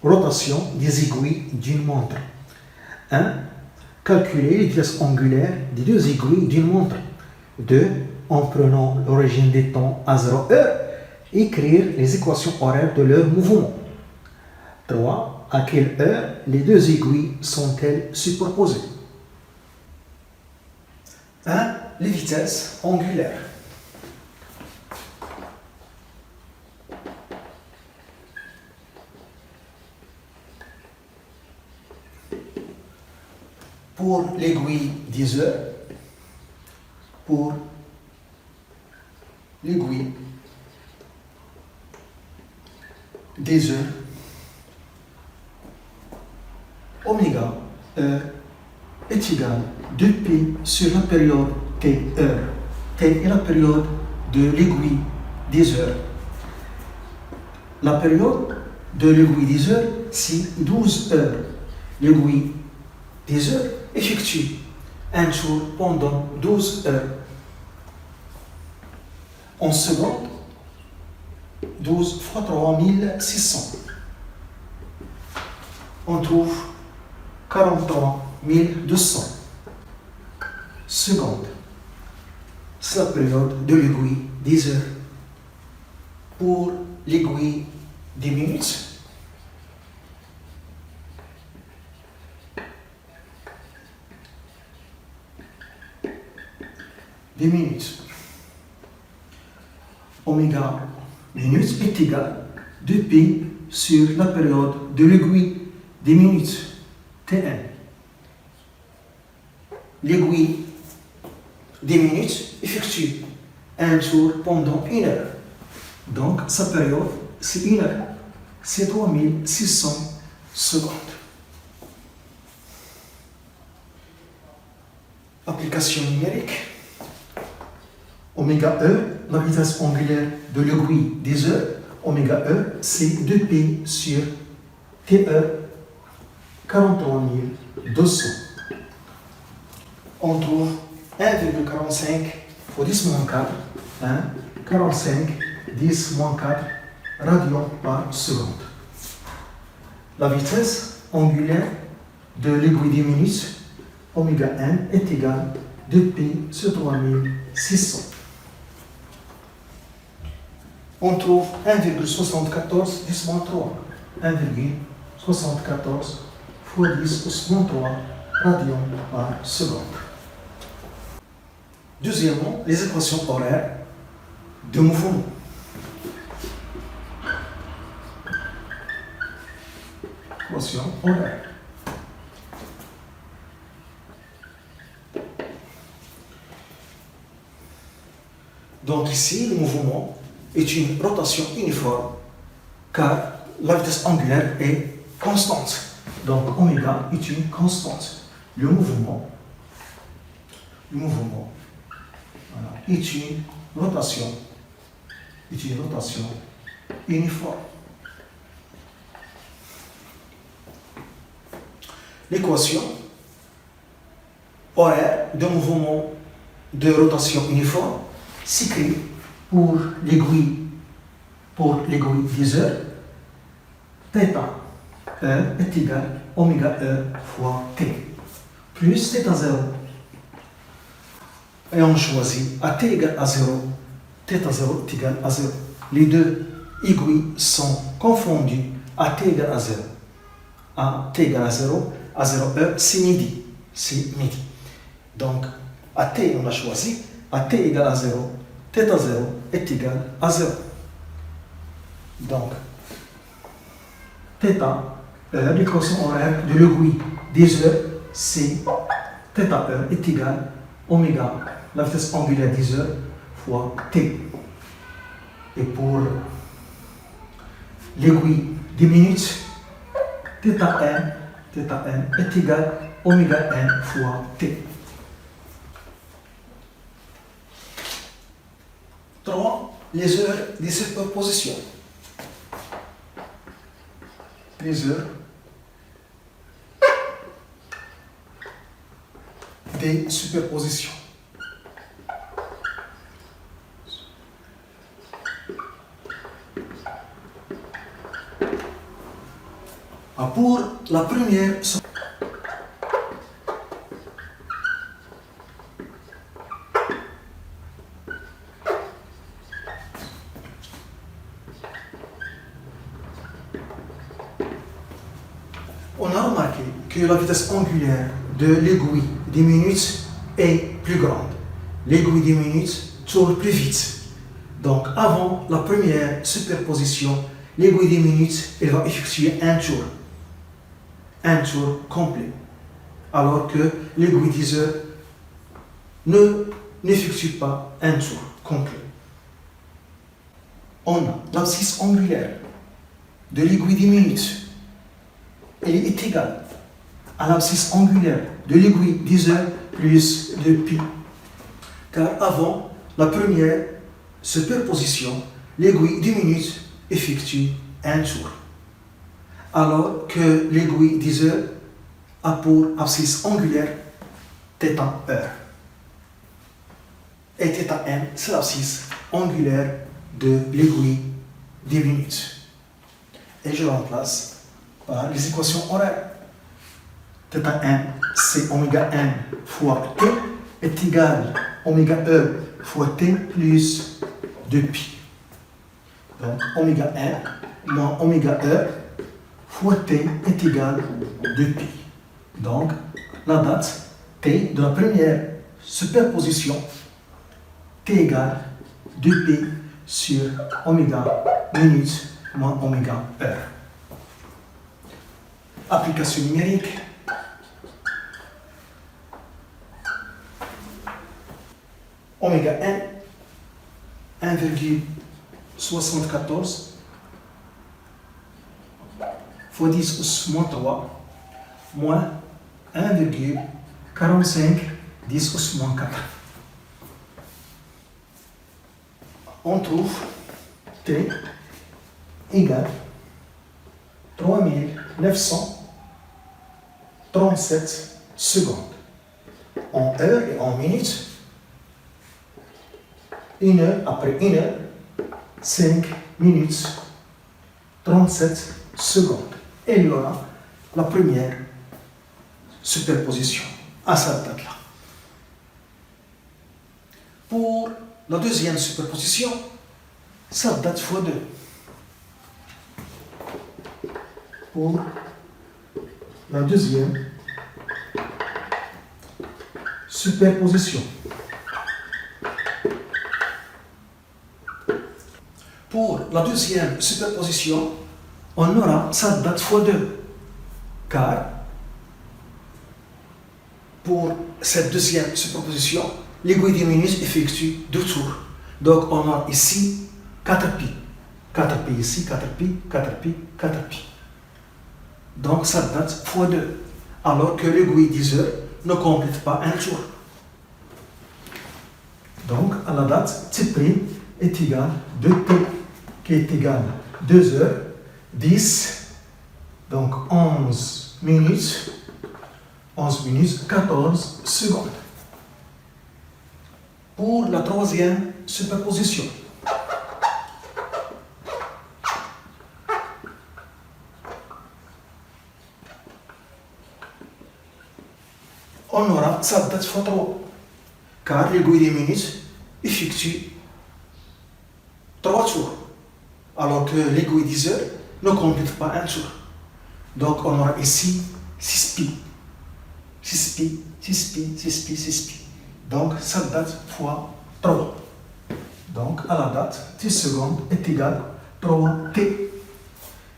rotation des aiguilles d'une montre. 1. Calculer les vitesses angulaires des deux aiguilles d'une montre. 2. En prenant l'origine des temps à 0 heure, écrire les équations horaires de leur mouvement. 3. À quelle heure les deux aiguilles sont-elles superposées? 1. Les vitesses angulaires. Pour l'aiguille 10 heures, pour l'aiguille des heures, oméga heure est égal à 2π sur la période t heure. T est la période de l'aiguille des heures. La période de l'aiguille des heures, c'est 12 heures. L'aiguille des heures effectue un tour pendant 12 heures. En secondes, 12 fois 3600. On trouve 43 200 secondes. C'est la période de l'aiguille des heures. Pour l'aiguille des minutes, des minutes. Oméga minutes est égal à 2π sur la période de l'aiguille des minutes, Tn. L'aiguille des minutes effectue un tour pendant 1 heure. Donc, sa période, c'est 1 heure. C'est 3600 secondes. Application numérique. Oméga E, la vitesse angulaire de l'aiguille des heures, oméga E, c'est 2π sur TE, 43 200. On trouve 1,45 fois 10 moins 4, 45 10 moins 4 radians par seconde. La vitesse angulaire de l'aiguille des minutes, oméga n, est égale à 2π sur 3600. On trouve 1,74 10 moins 3. 1,74 fois 10 moins 3 radians par seconde. Deuxièmement, les équations horaires de mouvement. Équation horaire. Donc ici, le mouvement est une rotation uniforme car la vitesse angulaire est constante. Donc oméga est une constante. Le mouvement voilà, est une rotation uniforme. L'équation horaire de mouvement de rotation uniforme s'écrit pour l'aiguille 10 heures, θ E est égal à oméga E fois T, plus θ0. Et on choisit à T égale à 0, θ0 est égal à 0. Les deux aiguilles sont confondues à T égale à 0. À T égale à 0 E, c'est midi. Donc, à T, on a choisi, à T égale à 0, θ0 est égal à 0. Donc, θ, l'équation horaire de l'aiguille des heures, c'est θ E est égal à oméga, la vitesse angulaire des heures, fois T. Et pour l'aiguille des minutes, θn est égal à oméga n fois T. 3. Les heures des superpositions. Les heures des superpositions. Pour la première, on a remarqué que la vitesse angulaire de l'aiguille des minutes est plus grande. L'aiguille des minutes tourne plus vite. Donc, avant la première superposition, l'aiguille des minutes, elle va effectuer un tour complet. Alors que l'aiguille des heures n'effectue pas un tour complet. On a l'abscisse angulaire de l'aiguille des minutes. Elle est égale à l'abscisse angulaire de l'aiguille des heures plus de pi. Car avant la première superposition, l'aiguille des minutes effectue un tour. Alors que l'aiguille des heures a pour abscisse angulaire θ heure. Et θm, c'est l'abscisse angulaire de l'aiguille des minutes. Et je remplace par les équations horaires. θm, c'est oméga n fois t est égal à oméga e fois t plus 2pi. Donc, oméga n moins oméga e fois t est égal à 2pi. Donc, la date t de la première superposition, t égale 2pi sur oméga minute moins oméga heure. Application numérique. Oméga n, 1,74 fois 10 au moins 3 moins 1,45 10 au moins 4. On trouve t égale 3937 secondes. En heure et en minutes, 1 heure après 1 heure, 5 minutes, 37 secondes. Et il y aura la première superposition à cette date-là. Pour la deuxième superposition, ça date fois 2. Pour la deuxième superposition. Pour la deuxième superposition, on aura ça date fois 2. Car pour cette deuxième superposition, l'aiguille des minutes effectue 2 tours. Donc on a ici 4pi. 4pi ici, 4pi, 4pi, 4pi. Donc ça date fois 2. Alors que l'aiguille des heures ne complète pas un tour. Donc à la date, t' est égal à 2t, qui est égal à 2 heures, 10, donc 11 minutes, 14 secondes. Pour la troisième superposition, on aura ça date fois 3, car l'aiguille des minutes effectue 3 tours, alors que l'aiguille des heures ne complète pas un tour. Donc on aura ici 6pi. 6pi, 6pi, 6pi, 6pi. Donc ça date fois 3. Donc à la date, t secondes est égal à 3t,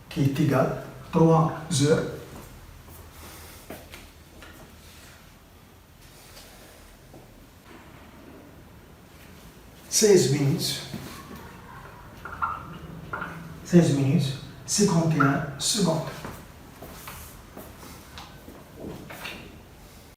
qui est égal à 3 heures. 16 minutes, 51 secondes.